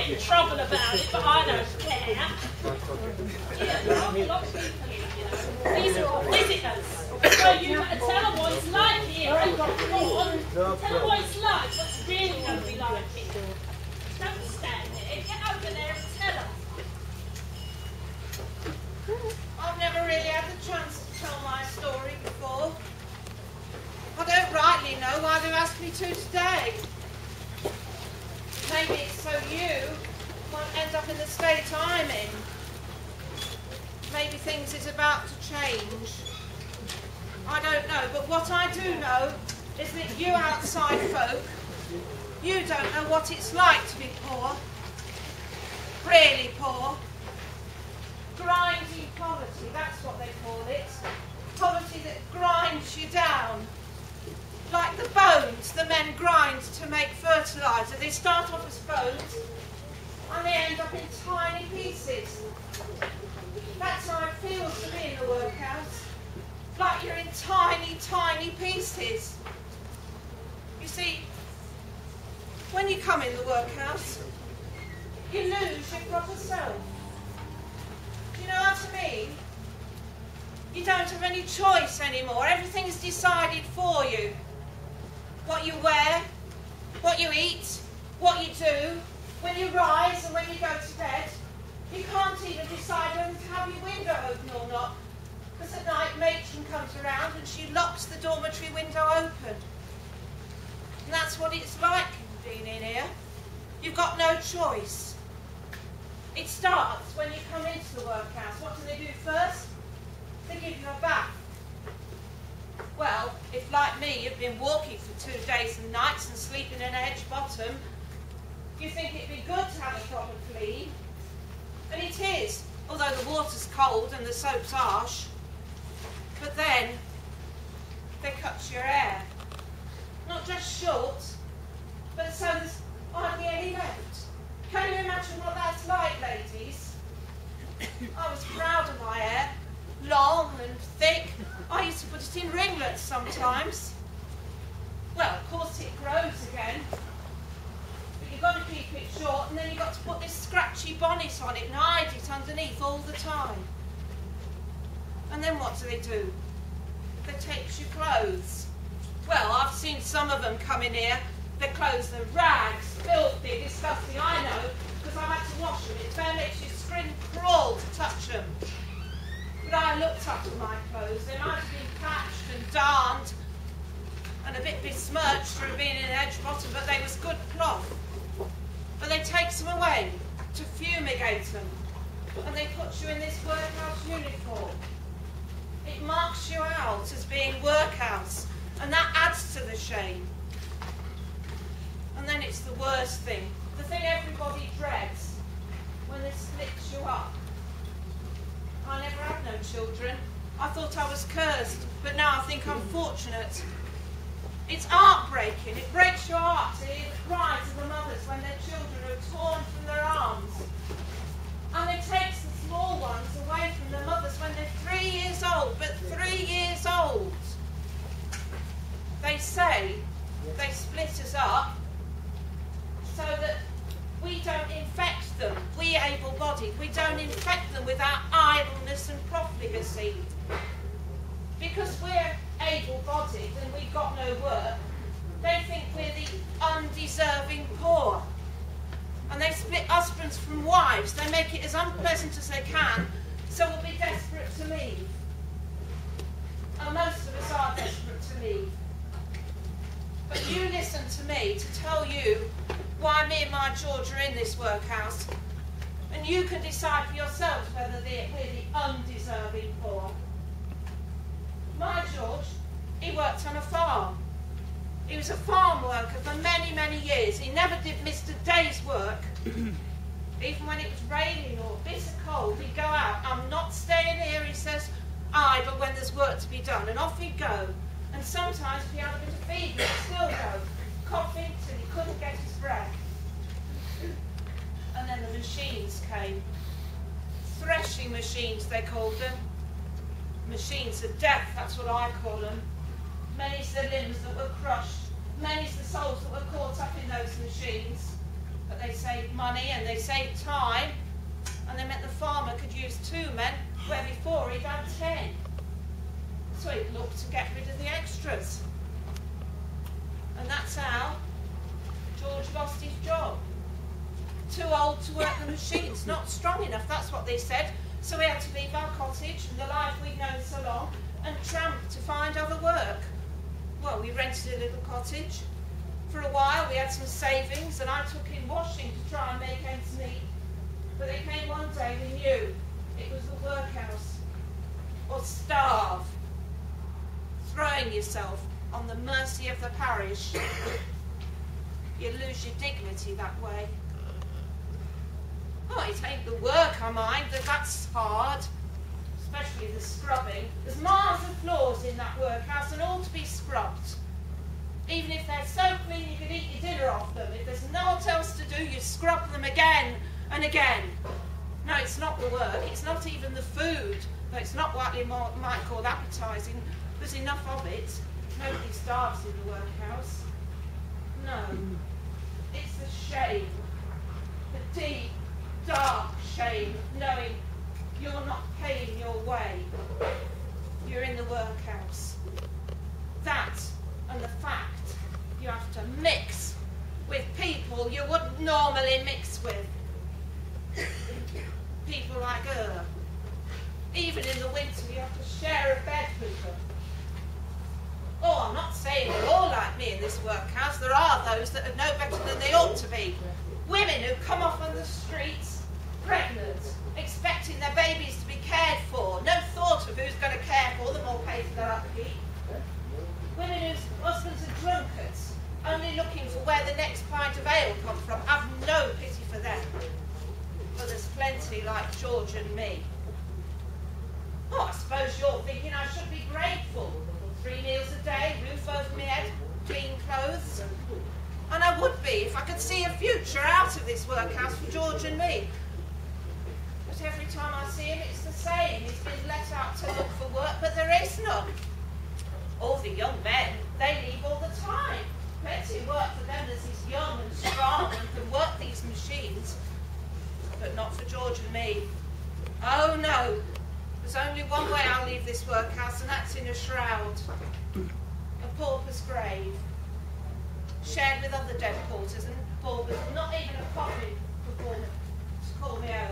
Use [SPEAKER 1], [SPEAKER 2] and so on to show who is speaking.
[SPEAKER 1] get in trouble about it, but I don't care. Yeah, there are a lot of people here, you know. These are all visitors. So you better tell them what it's like here. Come on. Tell them what it's like, what's really going to be like here. Don't stand there. Get over there and tell them.
[SPEAKER 2] I've never really had the chance to tell my story before. I don't rightly know why they've asked me to today. Maybe it's so you won't end up in the state I'm in. Maybe things is about to change. I don't know, but what I do know is that you outside folk, you don't know what it's like to be poor. Really poor. Grinding poverty, that's what they call it. Poverty that grinds you down. Like the bones the men grind to make fertiliser. They start off as bones and they end up in tiny pieces. That's how it feels to be in the workhouse. Like you're in tiny, tiny pieces. You see, when you come in the workhouse, you lose your proper self. Do you know what I mean? You don't have any choice anymore. Everything is decided for you. What you wear, what you eat, what you do, when you rise and when you go to bed. You can't even decide whether to have your window open or not. Because at night matron comes around and she locks the dormitory window open. And that's what it's like being in here. You've got no choice. It starts when you come into the workhouse. What do they do first? They give you a bath. Well, if like me you've been walking for 2 days and nights and sleeping in a hedge bottom, you think it'd be good to have a proper clean. And it is, although the water's cold and the soap's harsh. But then, they cut your hair. Not just short, but so there's hardly any left. Can you imagine what that's like, ladies? I was proud of my hair. Long and thick. I used to put it in ringlets sometimes. Well, of course it grows again. But you've got to keep it short and then you've got to put this scratchy bonnet on it and hide it underneath all the time. And then what do? They take your clothes. Well, I've seen some of them come in here. Their clothes are rags, filthy, disgusting, I know, because I've had to wash them. It fair makes you scream crawl to touch them. But I looked up at my clothes. They might have been patched and darned and a bit besmirched through being in edge bottom, but they was good cloth. But they takes them away to fumigate them. And they put you in this workhouse uniform. It marks you out as being workhouse, and that adds to the shame. And then it's the worst thing, the thing everybody dreads, when they split you up. I never had no children. I thought I was cursed, but now I think I'm fortunate. It's heartbreaking. It breaks your heart to hear the cries of the mothers when their children are torn from their arms. And it takes the small ones away from their mothers when they're 3 years old, but 3 years old. They say they split us up so that we don't infect them, we able-bodied, we don't infect them with our idleness and profligacy. Because we're able-bodied and we've got no work, they think we're the undeserving poor. And they split husbands from wives. They make it as unpleasant as they can, so we'll be desperate to leave. And most of us are desperate to leave. But you listen to me to tell you why me and my George are in this workhouse, and you can decide for yourselves whether we're the undeserving poor. My George, he worked on a farm. He was a farm worker for many, many years. He never did miss a day's work. Even when it was raining or bitter cold, he'd go out. I'm not staying here, he says, idle when there's work to be done. And off he'd go. And sometimes if he had a bit of fever, he'd still go, coughing till he couldn't get his breath. And then the machines came. Threshing machines, they called them. Machines of death, that's what I call them. Many's the limbs that were crushed. Many's the souls that were caught up in those machines. But they saved money and they saved time, and they meant the farmer could use 2 men where before he'd had 10. So he'd looked to get rid of the extras. And that's how George lost his job. Too old to work the machines, not strong enough, that's what they said. So we had to leave our cottage and the life we'd known so long and tramp to find other work. Well, we rented a little cottage. For a while we had some savings and I took in washing to try and make ends meet. But there came one day we knew it was the workhouse, or starve. Throwing yourself on the mercy of the parish. You lose your dignity that way. Oh, it ain't the work I mind, that's hard. Especially the scrubbing. There's miles of floors in that workhouse and all to be scrubbed. Even if they're so clean you can eat your dinner off them. If there's naught else to do, you scrub them again and again. No, it's not the work, it's not even the food. Though it's not what you might call appetising. There's enough of it. Nobody starves in the workhouse. No. It's the shame. The deep, dark shame of knowing you're not paying your way. You're in the workhouse. That and the fact you have to mix with people you wouldn't normally mix with. People like her. Even in the winter you have to share a bed with them. Oh, I'm not saying they're all like me in this workhouse. There are those that are no better than they ought to be. Women who come off on the streets, pregnant, expecting their babies to be cared for. No thought of who's going to care for them or pay for their upkeep. Women whose husbands are drunkards, only looking for where the next pint of ale comes from. I've no pity for them. But there's plenty like George and me. Oh, I suppose you're thinking I should be grateful. 3 meals a day, roof over my head, clean clothes. And I would be if I could see a future out of this workhouse for George and me. But every time I see him, it's the same. He's been let out to look for work, but there is none. All the young men, they leave all the time. Plenty of work for them as he's young and strong and can work these machines. But not for George and me. Oh no. There's only one way I'll leave this workhouse, and that's in a shroud. A pauper's grave. Shared with other dead porters and paupers, not even a coffin for paupers to call me out.